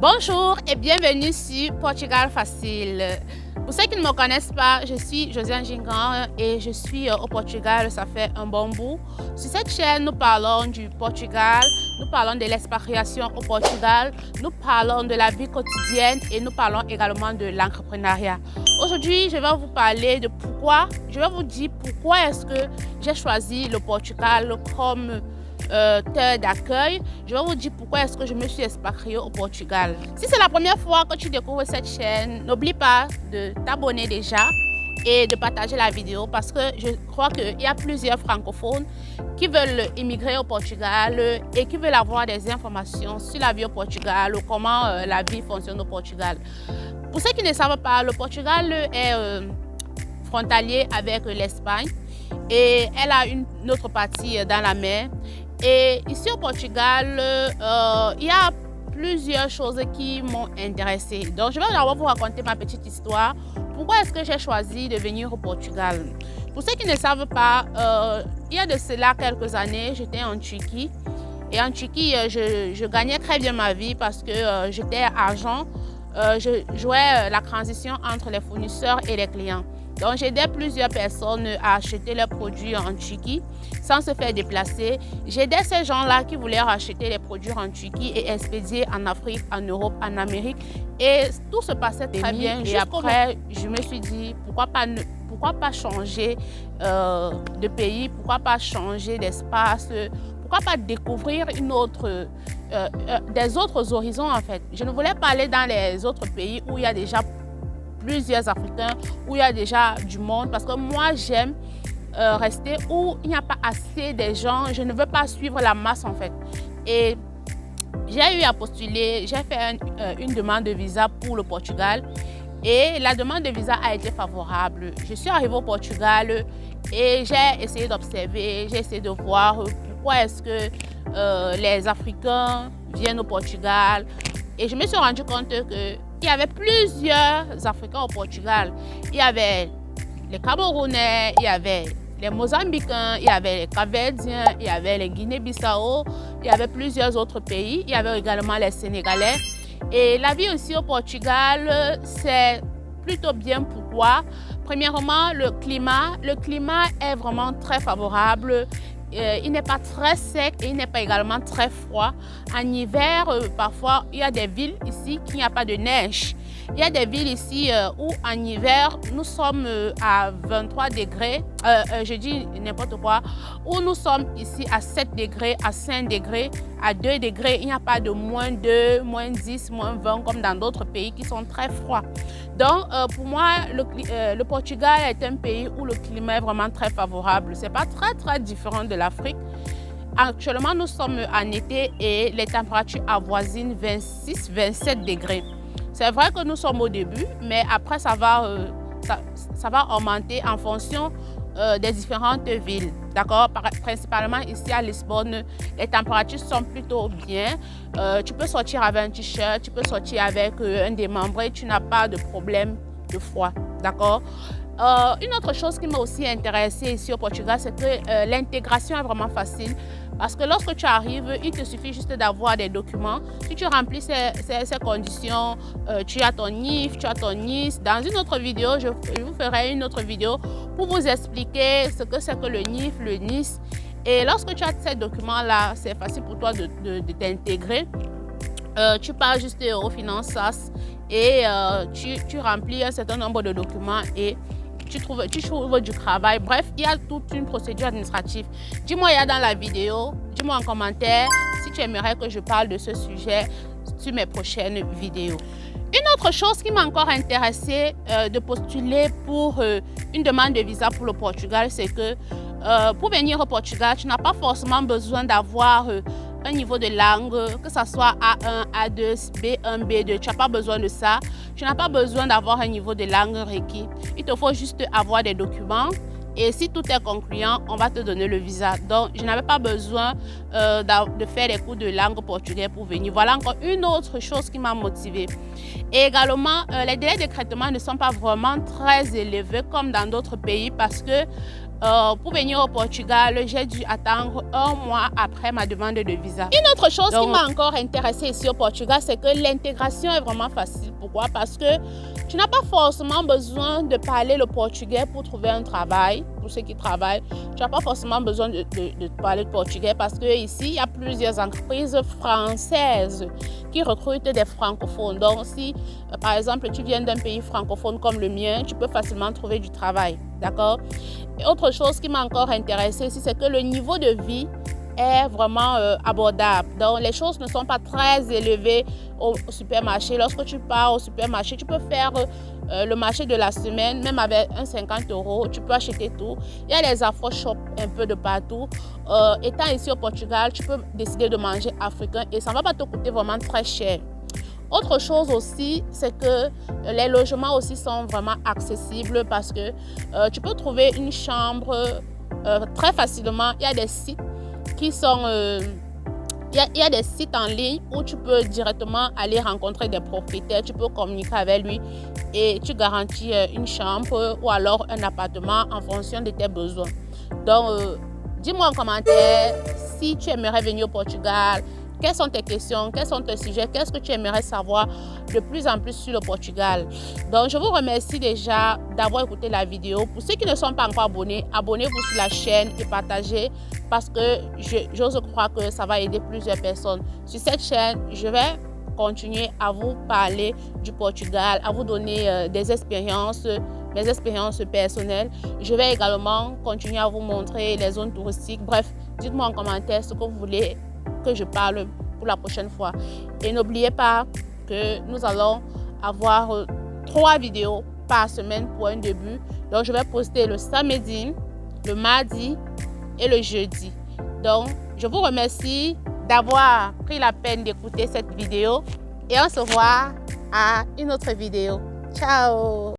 Bonjour et bienvenue sur Portugal Facile. Pour ceux qui ne me connaissent pas, je suis Josiane Gingan et je suis au Portugal, ça fait un bon bout. Sur cette chaîne, nous parlons du Portugal, nous parlons de l'expatriation au Portugal, nous parlons de la vie quotidienne et nous parlons également de l'entrepreneuriat. Aujourd'hui, je vais vous parler de je vais vous dire pourquoi est-ce que j'ai choisi le Portugal comme terre d'accueil. Je vais vous dire pourquoi est-ce que je me suis expatriée au Portugal. Si c'est la première fois que tu découvres cette chaîne, n'oublie pas de t'abonner déjà et de partager la vidéo parce que je crois qu'il y a plusieurs francophones qui veulent immigrer au Portugal et qui veulent avoir des informations sur la vie au Portugal ou comment la vie fonctionne au Portugal. Pour ceux qui ne savent pas, le Portugal est frontalier avec l'Espagne et elle a une autre partie dans la mer. Et ici au Portugal, il y a plusieurs choses qui m'ont intéressée. Donc, je vais d'abord vous raconter ma petite histoire. Pourquoi est-ce que j'ai choisi de venir au Portugal? Pour ceux qui ne savent pas, il y a de cela quelques années, j'étais en Turquie. Et en Turquie, je gagnais très bien ma vie parce que j'étais agent. Je jouais la transition entre les fournisseurs et les clients. Donc, j'aidais plusieurs personnes à acheter leurs produits en Turquie sans se faire déplacer. J'aidais ces gens-là qui voulaient acheter les produits en Turquie et expédier en Afrique, en Europe, en Amérique. Et tout se passait très bien. Et après, je me suis dit, pourquoi pas changer de pays, pourquoi pas changer d'espace, pourquoi pas découvrir des autres horizons en fait. Je ne voulais pas aller dans les autres pays où il y a déjà plusieurs Africains, où il y a déjà du monde, parce que moi j'aime rester où il n'y a pas assez de gens. Je ne veux pas suivre la masse en fait. Et j'ai eu à postuler, j'ai fait une demande de visa pour le Portugal et la demande de visa a été favorable. Je suis arrivée au Portugal et j'ai essayé d'observer, j'ai essayé de voir pourquoi est-ce que les Africains viennent au Portugal. Et je me suis rendu compte qu'il y avait plusieurs Africains au Portugal. Il y avait les Camerounais, il y avait les Mozambicains, il y avait les Cap-Verdiens, il y avait les Guinée-Bissau, il y avait plusieurs autres pays. Il y avait également les Sénégalais. Et la vie aussi au Portugal, c'est plutôt bien. Pourquoi? Premièrement, le climat est vraiment très favorable. Il n'est pas très sec et il n'est pas également très froid. En hiver, parfois, il y a des villes ici qui n'y a pas de neige. Il y a des villes ici où en hiver, nous sommes à 23 degrés, je dis n'importe quoi, où nous sommes ici à 7 degrés, à 5 degrés, à 2 degrés. Il n'y a pas de moins 2, moins 10, moins 20 comme dans d'autres pays qui sont très froids. Donc, pour moi, le Portugal est un pays où le climat est vraiment très favorable. Ce n'est pas très différent de l'Afrique. Actuellement, nous sommes en été et les températures avoisinent 26-27 degrés. C'est vrai que nous sommes au début, mais après, ça va augmenter en fonction des différentes villes. D'accord? Principalement ici à Lisbonne, les températures sont plutôt bien. Tu peux sortir avec un t-shirt, tu peux sortir avec un démembré, tu n'as pas de problème de froid. D'accord? Une autre chose qui m'a aussi intéressée ici au Portugal, c'est que l'intégration est vraiment facile. Parce que lorsque tu arrives, il te suffit juste d'avoir des documents. Si tu remplis ces conditions, tu as ton NIF, tu as ton NIS. Dans une autre vidéo, je vous ferai une autre vidéo pour vous expliquer ce que c'est que le NIF, le NIS. Et lorsque tu as ces documents-là, c'est facile pour toi de t'intégrer. Tu pars juste au Finance SAS et tu remplis un certain nombre de documents et tu trouves du travail. Bref, il y a toute une procédure administrative. Dis-moi dans la vidéo, dis-moi en commentaire si tu aimerais que je parle de ce sujet sur mes prochaines vidéos. Une autre chose qui m'a encore intéressée de postuler pour une demande de visa pour le Portugal, c'est que pour venir au Portugal, tu n'as pas forcément besoin d'avoir un niveau de langue, que ce soit A1, A2, B1, B2, tu n'as pas besoin de ça. Tu n'as pas besoin d'avoir un niveau de langue requis. Il te faut juste avoir des documents et si tout est concluant, on va te donner le visa. Donc, je n'avais pas besoin de faire des cours de langue portugais pour venir. Voilà encore une autre chose qui m'a motivée. Et également, les délais de traitement ne sont pas vraiment très élevés comme dans d'autres pays parce que pour venir au Portugal, j'ai dû attendre 1 mois après ma demande de visa. Une autre chose qui m'a encore intéressée ici au Portugal, c'est que l'intégration est vraiment facile. Pourquoi? Parce que tu n'as pas forcément besoin de parler le portugais pour trouver un travail. Pour ceux qui travaillent, tu n'as pas forcément besoin de parler le portugais parce que ici, il y a plusieurs entreprises françaises qui recrutent des francophones. Donc, si par exemple, tu viens d'un pays francophone comme le mien, tu peux facilement trouver du travail. D'accord? Et autre chose qui m'a encore intéressée ici, c'est que le niveau de vie est vraiment abordable. Donc, les choses ne sont pas très élevées au supermarché. Lorsque tu pars au supermarché, tu peux faire le marché de la semaine, même avec un 50 €, tu peux acheter tout. Il y a les afro-shops un peu de partout. Étant ici au Portugal, tu peux décider de manger africain et ça ne va pas te coûter vraiment très cher. Autre chose aussi, c'est que les logements aussi sont vraiment accessibles parce que tu peux trouver une chambre très facilement. Il y a des sites qui sont... il y a des sites en ligne où tu peux directement aller rencontrer des propriétaires, tu peux communiquer avec lui et tu garantis une chambre ou alors un appartement en fonction de tes besoins. Donc, dis-moi en commentaire si tu aimerais venir au Portugal. Quelles sont tes questions? Quels sont tes sujets? Qu'est-ce que tu aimerais savoir de plus en plus sur le Portugal? Donc, je vous remercie déjà d'avoir écouté la vidéo. Pour ceux qui ne sont pas encore abonnés, abonnez-vous sur la chaîne et partagez parce que j'ose croire que ça va aider plusieurs personnes. Sur cette chaîne, je vais continuer à vous parler du Portugal, à vous donner des expériences, mes expériences personnelles. Je vais également continuer à vous montrer les zones touristiques. Bref, dites-moi en commentaire ce que vous voulez que je parle pour la prochaine fois. Et n'oubliez pas que nous allons avoir 3 vidéos par semaine pour un début. Donc, je vais poster le samedi, le mardi et le jeudi. Donc, je vous remercie d'avoir pris la peine d'écouter cette vidéo et on se voit à une autre vidéo. Ciao!